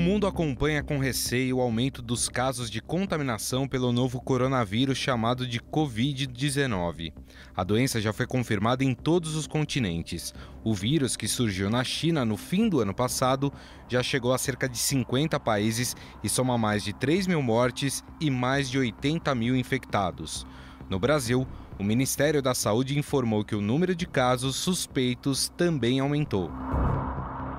mundo acompanha com receio o aumento dos casos de contaminação pelo novo coronavírus chamado de Covid-19. A doença já foi confirmada em todos os continentes. O vírus, que surgiu na China no fim do ano passado, já chegou a cerca de 50 países e soma mais de 3 mil mortes e mais de 80 mil infectados. No Brasil, o Ministério da Saúde informou que o número de casos suspeitos também aumentou.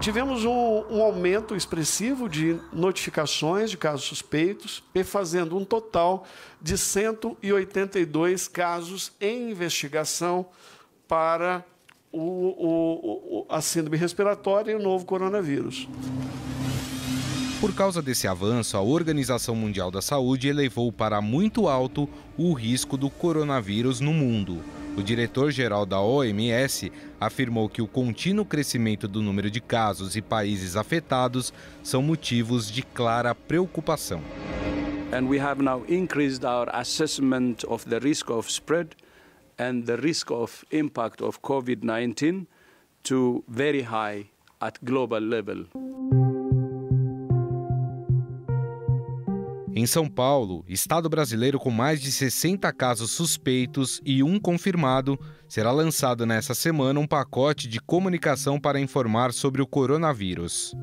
Tivemos um aumento expressivo de notificações de casos suspeitos, fazendo um total de 182 casos em investigação para a síndrome respiratória e o novo coronavírus. Por causa desse avanço, a Organização Mundial da Saúde elevou para muito alto o risco do coronavírus no mundo. O diretor-geral da OMS afirmou que o contínuo crescimento do número de casos e países afetados são motivos de clara preocupação. And we have now increased our assessment of the risk of spread and the risk of impact of COVID-19 to very high at global level. Em São Paulo, estado brasileiro com mais de 60 casos suspeitos e um confirmado, será lançado nesta semana um pacote de comunicação para informar sobre o coronavírus.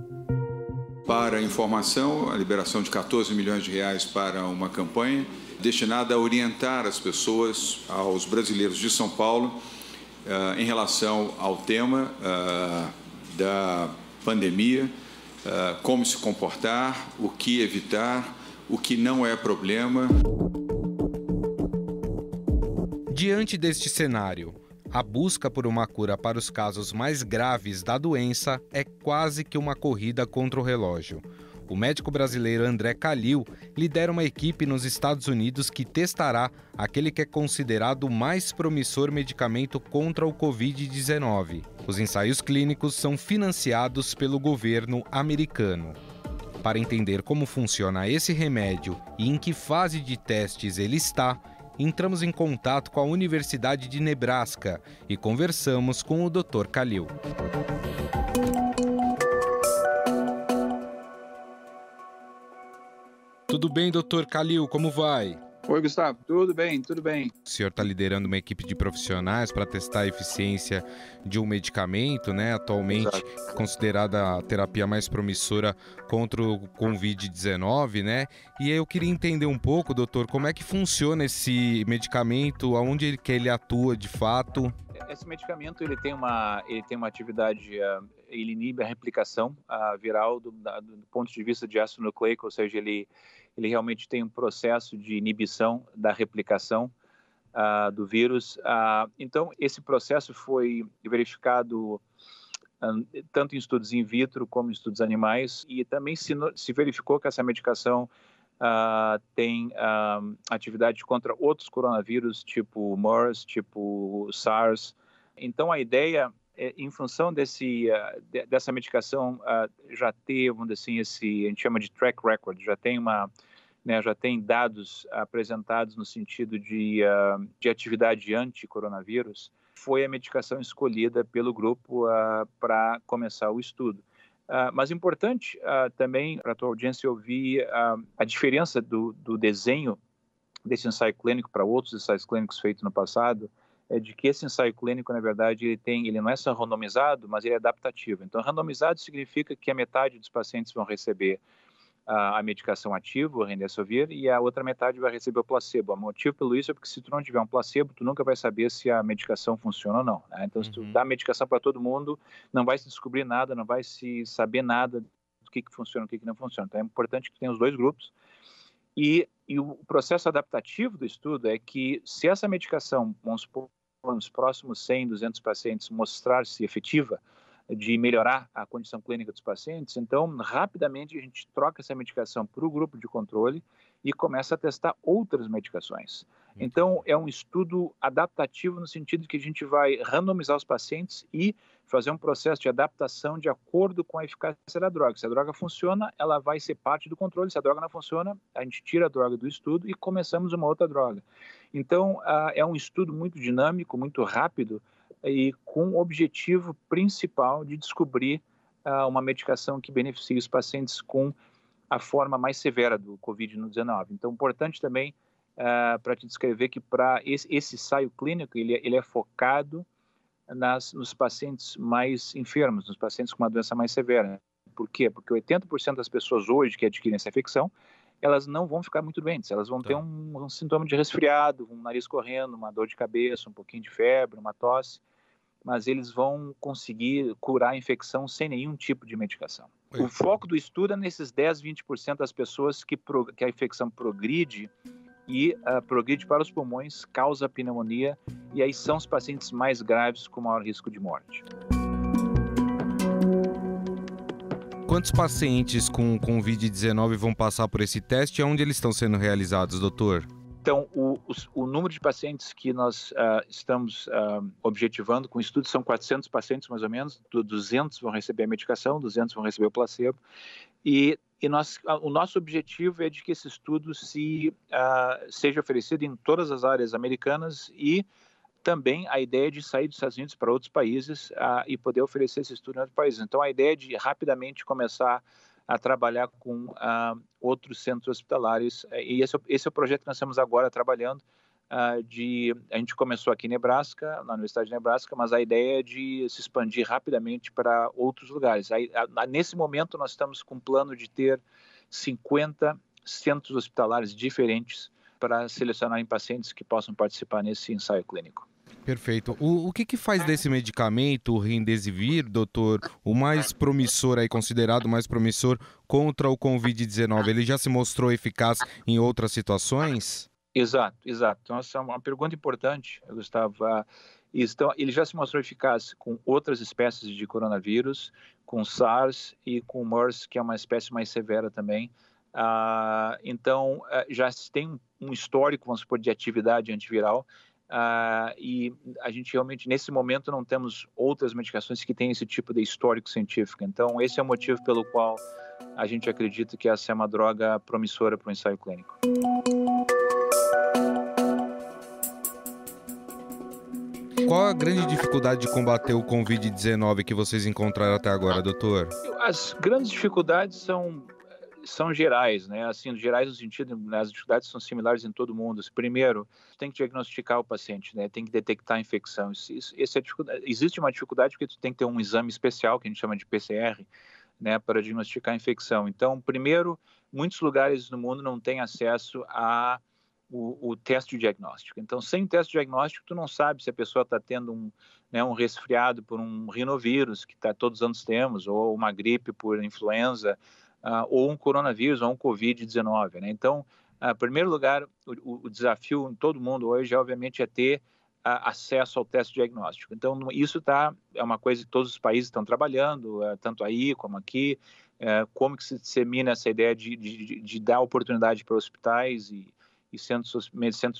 Para informação, a liberação de 14 milhões de reais para uma campanha destinada a orientar as pessoas, aos brasileiros de São Paulo, em relação ao tema da pandemia, como se comportar, o que evitar, o que não é problema. Diante deste cenário, a busca por uma cura para os casos mais graves da doença é quase que uma corrida contra o relógio. O médico brasileiro André Calil lidera uma equipe nos Estados Unidos que testará aquele que é considerado o mais promissor medicamento contra o Covid-19. Os ensaios clínicos são financiados pelo governo americano. Para entender como funciona esse remédio e em que fase de testes ele está, entramos em contato com a Universidade de Nebraska e conversamos com o Dr. Calil. Tudo bem, Dr. Calil? Como vai? Oi, Gustavo. Tudo bem, tudo bem. O senhor está liderando uma equipe de profissionais para testar a eficiência de um medicamento, né? Atualmente considerada a terapia mais promissora contra o Covid-19, né? E eu queria entender um pouco, doutor, como é que funciona esse medicamento, aonde ele atua de fato? Esse medicamento ele tem uma atividade, ele inibe a replicação viral do ponto de vista de ácido nucleico, ou seja, ele realmente tem um processo de inibição da replicação do vírus. Então, esse processo foi verificado tanto em estudos in vitro como em estudos animais, e também se verificou que essa medicação tem atividade contra outros coronavírus, tipo MERS, tipo SARS. Então, a ideia, em função dessa medicação, já ter, vamos dizer assim, a gente chama de track record, já tem dados apresentados no sentido de atividade anti-coronavírus, foi a medicação escolhida pelo grupo para começar o estudo. Mas importante também para a tua audiência ouvir a diferença do desenho desse ensaio clínico para outros ensaios clínicos feitos no passado, é de que esse ensaio clínico, na verdade, ele não é só randomizado, mas ele é adaptativo. Então, randomizado significa que a metade dos pacientes vão receber a medicação ativa, o remdesivir, e a outra metade vai receber o placebo. O motivo pelo isso é porque se tu não tiver um placebo, tu nunca vai saber se a medicação funciona ou não, né? Então, se tu dá a medicação para todo mundo, não vai se descobrir nada, não vai se saber nada do que funciona e o que não funciona. Então, é importante que tenha os dois grupos. E o processo adaptativo do estudo é que se essa medicação, vamos supor, nos próximos 100, 200 pacientes, mostrar-se efetiva, de melhorar a condição clínica dos pacientes, então, rapidamente a gente troca essa medicação para o grupo de controle e começa a testar outras medicações. Então, é um estudo adaptativo no sentido de que a gente vai randomizar os pacientes e fazer um processo de adaptação de acordo com a eficácia da droga. Se a droga funciona, ela vai ser parte do controle. Se a droga não funciona, a gente tira a droga do estudo e começamos uma outra droga. Então, é um estudo muito dinâmico, muito rápido, e com o objetivo principal de descobrir uma medicação que beneficie os pacientes com a forma mais severa do Covid-19. Então, importante também para te descrever que para esse ensaio clínico, ele é focado nos pacientes mais enfermos, nos pacientes com uma doença mais severa. Por quê? Porque 80% das pessoas hoje que adquirem essa infecção, elas não vão ficar muito doentes, elas vão ter um sintoma de resfriado, um nariz correndo, uma dor de cabeça, um pouquinho de febre, uma tosse, mas eles vão conseguir curar a infecção sem nenhum tipo de medicação. O foco do estudo é nesses 10, 20% das pessoas que a infecção progride e progride para os pulmões, causa pneumonia, e aí são os pacientes mais graves com maior risco de morte. Quantos pacientes com Covid-19 vão passar por esse teste e onde eles estão sendo realizados, doutor? Então, o número de pacientes que nós estamos objetivando com o estudo são 400 pacientes, mais ou menos. 200 vão receber a medicação, 200 vão receber o placebo. E o nosso objetivo é de que esse estudo seja oferecido em todas as áreas americanas e também a ideia de sair dos Estados Unidos para outros países e poder oferecer esse estudo em outros países. Então, a ideia é de rapidamente começar a trabalhar com outros centros hospitalares. E esse é o projeto que nós estamos agora trabalhando. A gente começou aqui em Nebraska, na Universidade de Nebraska, mas a ideia é de se expandir rapidamente para outros lugares. Nesse momento, nós estamos com um plano de ter 50 centros hospitalares diferentes para selecionarem pacientes que possam participar nesse ensaio clínico. Perfeito. O que faz desse medicamento, o Remdesivir, doutor, o mais promissor aí, considerado mais promissor contra o Covid-19? Ele já se mostrou eficaz em outras situações? Exato. Então, essa é uma pergunta importante, Gustavo. Ele já se mostrou eficaz com outras espécies de coronavírus, com SARS e com MERS, que é uma espécie mais severa também. Então, já se tem um histórico, vamos supor, de atividade antiviral. E a gente realmente, nesse momento, não temos outras medicações que tenham esse tipo de histórico científico. Então, esse é o motivo pelo qual a gente acredita que essa é uma droga promissora para o ensaio clínico. Qual a grande dificuldade de combater o Covid-19 que vocês encontraram até agora, doutor? As grandes dificuldades são gerais, né? Assim, gerais no sentido, as dificuldades são similares em todo mundo. Primeiro, tem que diagnosticar o paciente, né? Tem que detectar a infecção. Existe uma dificuldade porque tu tem que ter um exame especial, que a gente chama de PCR, né, para diagnosticar a infecção. Então, primeiro, muitos lugares no mundo não têm acesso o teste de diagnóstico. Então, sem o teste de diagnóstico, tu não sabe se a pessoa está tendo um resfriado por um rinovírus, que todos os anos temos, ou uma gripe por influenza, ou um coronavírus, ou um Covid-19, né? Então, em primeiro lugar, o desafio em todo mundo hoje, obviamente, é ter acesso ao teste diagnóstico. Então, isso é uma coisa que todos os países estão trabalhando, tanto aí como aqui, como que se dissemina essa ideia de dar oportunidade para hospitais e centros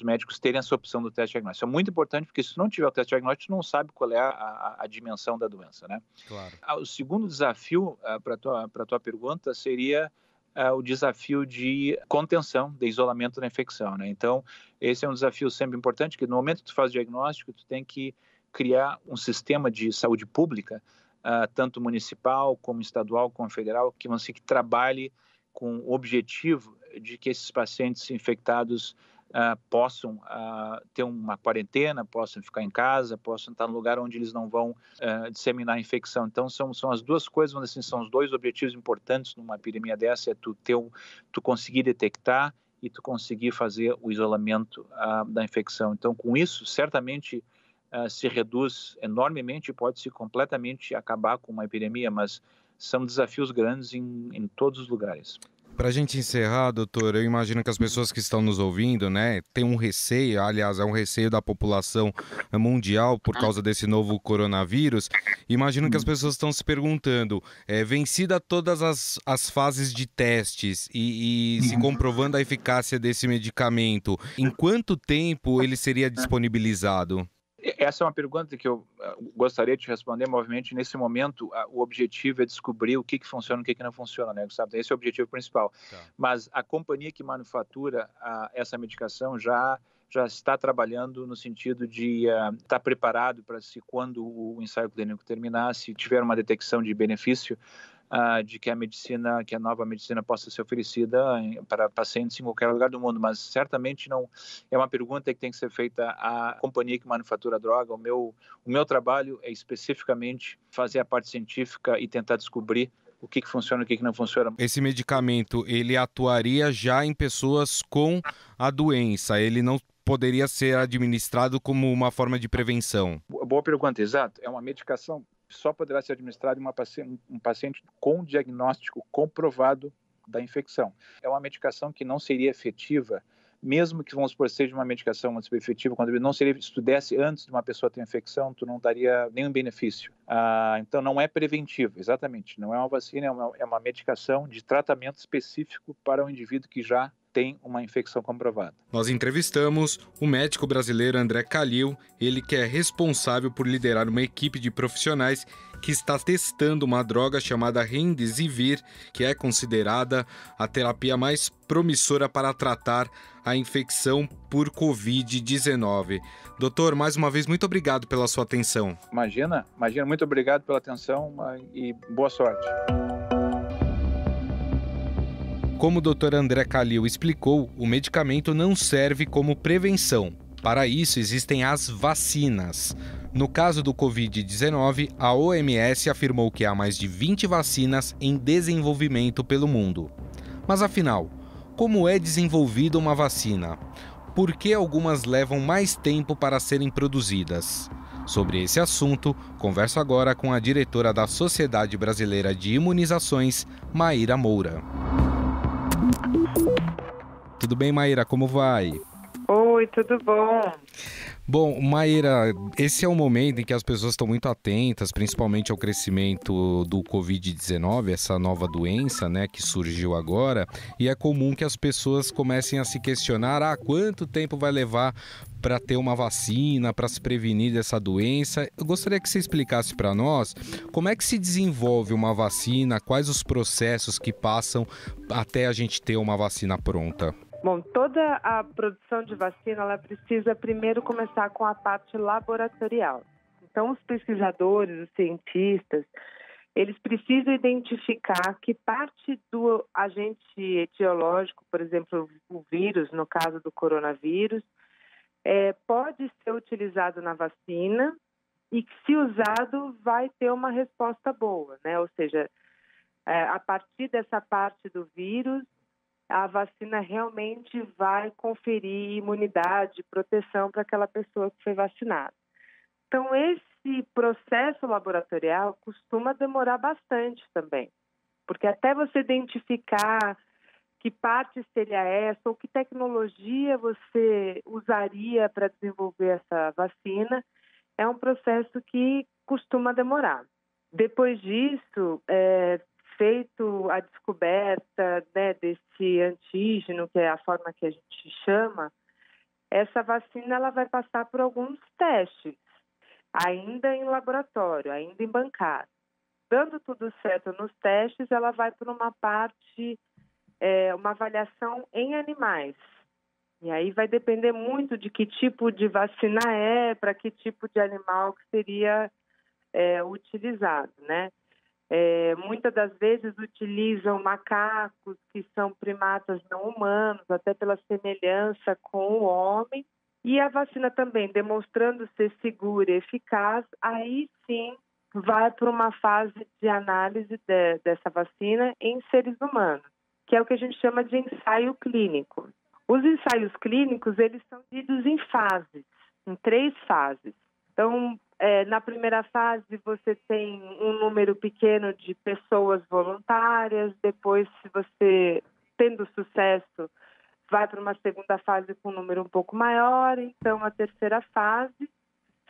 médicos terem essa opção do teste diagnóstico. É muito importante, porque se não tiver o teste diagnóstico, tu não sabe qual é a dimensão da doença, né? Claro. O segundo desafio para a tua pergunta seria o desafio de contenção, de isolamento da infecção, né? Então, esse é um desafio sempre importante, que no momento que tu faz o diagnóstico, tu tem que criar um sistema de saúde pública, tanto municipal, como estadual, como federal, que trabalhe com o objetivo de que esses pacientes infectados possam ter uma quarentena, possam ficar em casa, possam estar no lugar onde eles não vão disseminar a infecção. Então, são as duas coisas, vamos dizer assim, são os dois objetivos importantes numa epidemia dessa, tu conseguir detectar e tu conseguir fazer o isolamento da infecção. Então, com isso, certamente se reduz enormemente, pode-se completamente acabar com uma epidemia, mas são desafios grandes em todos os lugares. Para a gente encerrar, doutor, eu imagino que as pessoas que estão nos ouvindo, né, têm um receio, aliás, é um receio da população mundial por causa desse novo coronavírus. Imagino que as pessoas estão se perguntando, vencida todas as fases de testes e se comprovando a eficácia desse medicamento, em quanto tempo ele seria disponibilizado? Essa é uma pergunta que eu gostaria de responder, mas, obviamente, nesse momento, o objetivo é descobrir o que funciona e o que não funciona, né, Gustavo? Esse é o objetivo principal. Tá. Mas a companhia que manufatura essa medicação já já está trabalhando no sentido de estar preparado para se, quando o ensaio clínico terminar, se tiver uma detecção de benefício, de que a nova medicina possa ser oferecida para pacientes em qualquer lugar do mundo, mas certamente não é uma pergunta que tem que ser feita à companhia que manufatura a droga. O meu trabalho é especificamente fazer a parte científica e tentar descobrir o que funciona e o que não funciona. Esse medicamento, ele atuaria já em pessoas com a doença, ele não poderia ser administrado como uma forma de prevenção? Boa pergunta, exato. É uma medicação que só poderá ser administrada em um paciente com diagnóstico comprovado da infecção. É uma medicação que não seria efetiva, mesmo que, vamos supor, seja uma medicação muito efetiva, quando não seria, se tu desse antes de uma pessoa ter infecção, tu não daria nenhum benefício. Então, não é preventivo, exatamente. Não é uma vacina, é uma medicação de tratamento específico para um indivíduo que já tem uma infecção comprovada. Nós entrevistamos o médico brasileiro André Calil, ele que é responsável por liderar uma equipe de profissionais que está testando uma droga chamada Remdesivir, que é considerada a terapia mais promissora para tratar a infecção por Covid-19. Doutor, mais uma vez, muito obrigado pela sua atenção. Imagina, muito obrigado pela atenção e boa sorte. Como o Dr. André Calil explicou, o medicamento não serve como prevenção. Para isso, existem as vacinas. No caso do Covid-19, a OMS afirmou que há mais de 20 vacinas em desenvolvimento pelo mundo. Mas afinal, como é desenvolvida uma vacina? Por que algumas levam mais tempo para serem produzidas? Sobre esse assunto, converso agora com a diretora da Sociedade Brasileira de Imunizações, Maíra Moura. Tudo bem, Maíra? Como vai? Oi, tudo bom? Bom, Maíra, esse é um momento em que as pessoas estão muito atentas, principalmente ao crescimento do Covid-19, essa nova doença, né, que surgiu agora, e é comum que as pessoas comecem a se questionar, quanto tempo vai levar para ter uma vacina, para se prevenir dessa doença. Eu gostaria que você explicasse para nós como é que se desenvolve uma vacina, quais os processos que passam até a gente ter uma vacina pronta. Bom, toda a produção de vacina, ela precisa primeiro começar com a parte laboratorial. Então, os pesquisadores, os cientistas, eles precisam identificar que parte do agente etiológico, por exemplo, o vírus, no caso do coronavírus, pode ser utilizado na vacina e que, se usado, vai ter uma resposta boa, né? Ou seja, a partir dessa parte do vírus, a vacina realmente vai conferir imunidade, proteção para aquela pessoa que foi vacinada. Então, esse processo laboratorial costuma demorar bastante também, porque até você identificar que parte seria essa ou que tecnologia você usaria para desenvolver essa vacina, é um processo que costuma demorar. Depois disso, feito a descoberta, né, desse antígeno, que é a forma que a gente chama, essa vacina ela vai passar por alguns testes, ainda em laboratório, ainda em bancada. Dando tudo certo nos testes, ela vai para uma parte, uma avaliação em animais. E aí vai depender muito de que tipo de vacina para que tipo de animal que seria utilizado, né? Muitas das vezes utilizam macacos, que são primatas não humanos, até pela semelhança com o homem. E a vacina também, demonstrando ser segura e eficaz, aí sim vai para uma fase de análise dessa vacina em seres humanos, que é o que a gente chama de ensaio clínico. Os ensaios clínicos, eles são divididos em fases, em 3 fases. Então, na primeira fase, você tem um número pequeno de pessoas voluntárias. Depois, se você, tendo sucesso, vai para uma segunda fase com um número um pouco maior. Então, a terceira fase,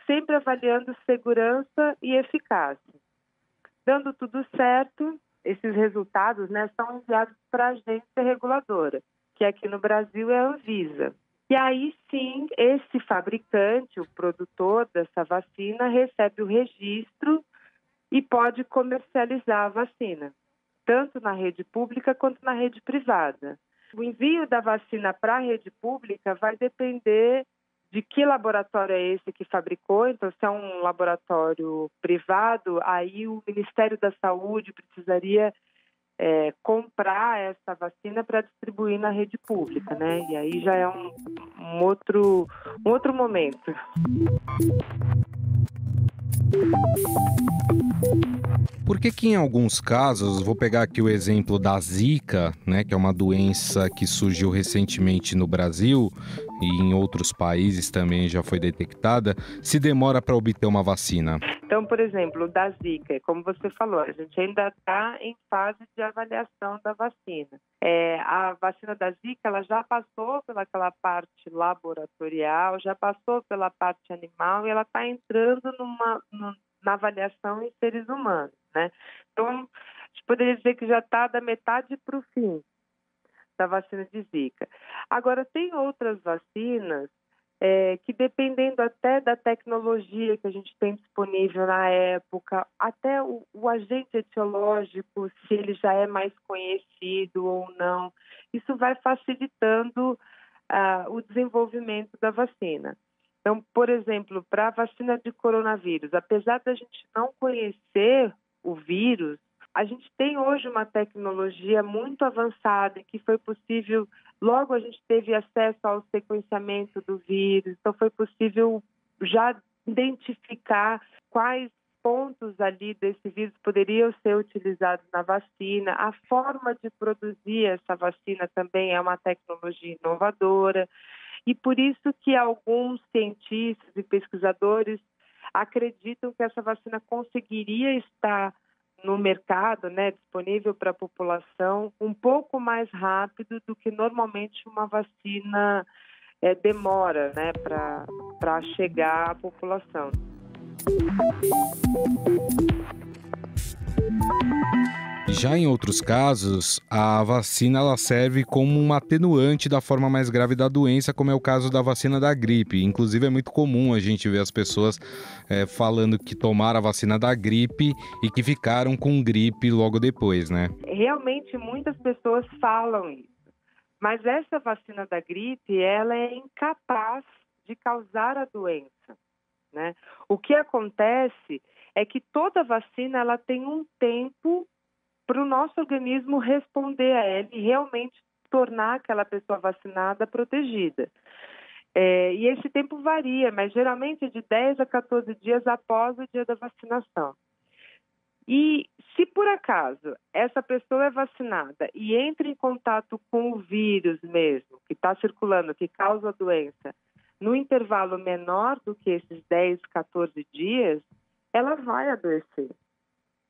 sempre avaliando segurança e eficácia. Dando tudo certo, esses resultados, né, são enviados para a agência reguladora, que aqui no Brasil é a Anvisa. E aí sim, esse fabricante, o produtor dessa vacina, recebe o registro e pode comercializar a vacina, tanto na rede pública quanto na rede privada. O envio da vacina para a rede pública vai depender de que laboratório é esse que fabricou. Então, se é um laboratório privado, aí o Ministério da Saúde precisaria comprar essa vacina para distribuir na rede pública, né? E aí já é um outro momento. Por que em alguns casos, vou pegar aqui o exemplo da Zika, né, que é uma doença que surgiu recentemente no Brasil e em outros países também já foi detectada, se demora para obter uma vacina? Então, por exemplo, da Zika, como você falou, a gente ainda está em fase de avaliação da vacina. A vacina da Zika, ela já passou pelaquela parte laboratorial, já passou pela parte animal e ela está entrando na avaliação em seres humanos, né? Então, a gente poderia dizer que já está da metade para o fim da vacina de Zika. Agora, tem outras vacinas que, dependendo até da tecnologia que a gente tem disponível na época, até o agente etiológico, se ele já é mais conhecido ou não, isso vai facilitando o desenvolvimento da vacina. Então, por exemplo, para a vacina de coronavírus, apesar da gente não conhecer o vírus, a gente tem hoje uma tecnologia muito avançada que foi possível, logo a gente teve acesso ao sequenciamento do vírus, então foi possível já identificar quais pontos ali desse vírus poderiam ser utilizados na vacina. A forma de produzir essa vacina também é uma tecnologia inovadora. E por isso que alguns cientistas e pesquisadores acreditam que essa vacina conseguiria estar no mercado, né, disponível para a população, um pouco mais rápido do que normalmente uma vacina demora, né, para chegar à população. Já em outros casos, a vacina ela serve como um atenuante da forma mais grave da doença, como é o caso da vacina da gripe. Inclusive, é muito comum a gente ver as pessoas falando que tomaram a vacina da gripe e que ficaram com gripe logo depois, né? Realmente, muitas pessoas falam isso. Mas essa vacina da gripe, ela é incapaz de causar a doença, né? O que acontece é que toda vacina ela tem um tempo para o nosso organismo responder a ela e realmente tornar aquela pessoa vacinada protegida. E esse tempo varia, mas geralmente é de 10 a 14 dias após o dia da vacinação. E se por acaso essa pessoa é vacinada e entra em contato com o vírus mesmo, que está circulando, que causa a doença, no intervalo menor do que esses 10, 14 dias, ela vai adoecer.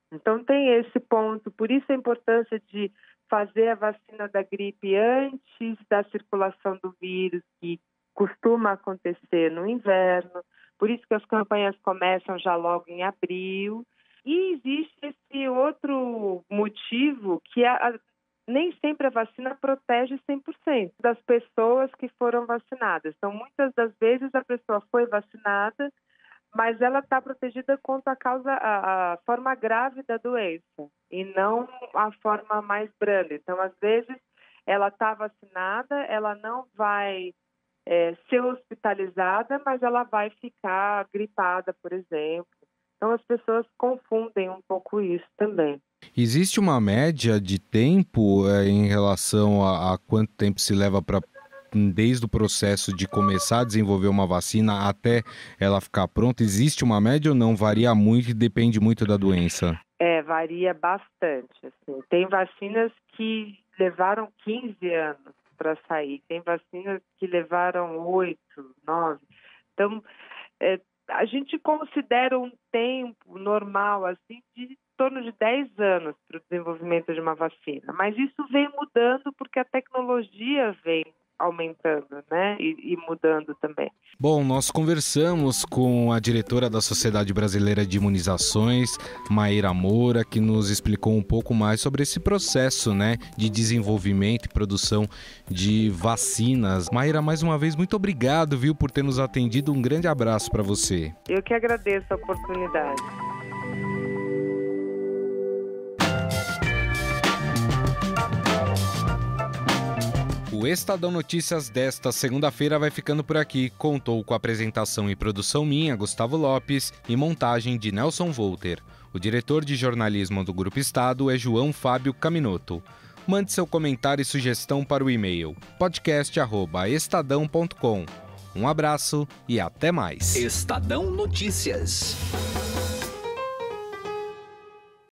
Então, tem esse ponto, por isso a importância de fazer a vacina da gripe antes da circulação do vírus, que costuma acontecer no inverno, por isso que as campanhas começam já logo em abril. E existe esse outro motivo, que nem sempre a vacina protege 100% das pessoas que foram vacinadas. Então, muitas das vezes a pessoa foi vacinada, mas ela está protegida contra a forma grave da doença e não a forma mais branda. Então, às vezes, ela está vacinada, ela não vai ser hospitalizada, mas ela vai ficar gripada, por exemplo. Então, as pessoas confundem um pouco isso também. Existe uma média de tempo em relação a quanto tempo se leva desde o processo de começar a desenvolver uma vacina até ela ficar pronta? Existe uma média ou não? Varia muito e depende muito da doença? Varia bastante. Assim. Tem vacinas que levaram 15 anos para sair, tem vacinas que levaram 8, 9. Então, a gente considera um tempo normal assim de em torno de 10 anos para o desenvolvimento de uma vacina. Mas isso vem mudando porque a tecnologia vem aumentando, né? E mudando também. Bom, nós conversamos com a diretora da Sociedade Brasileira de Imunizações, Maíra Moura, que nos explicou um pouco mais sobre esse processo, né, de desenvolvimento e produção de vacinas. Maíra, mais uma vez, muito obrigado, viu, por ter nos atendido. Um grande abraço para você. Eu que agradeço a oportunidade. O Estadão Notícias desta segunda-feira vai ficando por aqui. Contou com apresentação e produção minha, Gustavo Lopes, e montagem de Nelson Volter. O diretor de jornalismo do Grupo Estado é João Fábio Caminoto. Mande seu comentário e sugestão para o e-mail podcast@estadão.com. Um abraço e até mais. Estadão Notícias.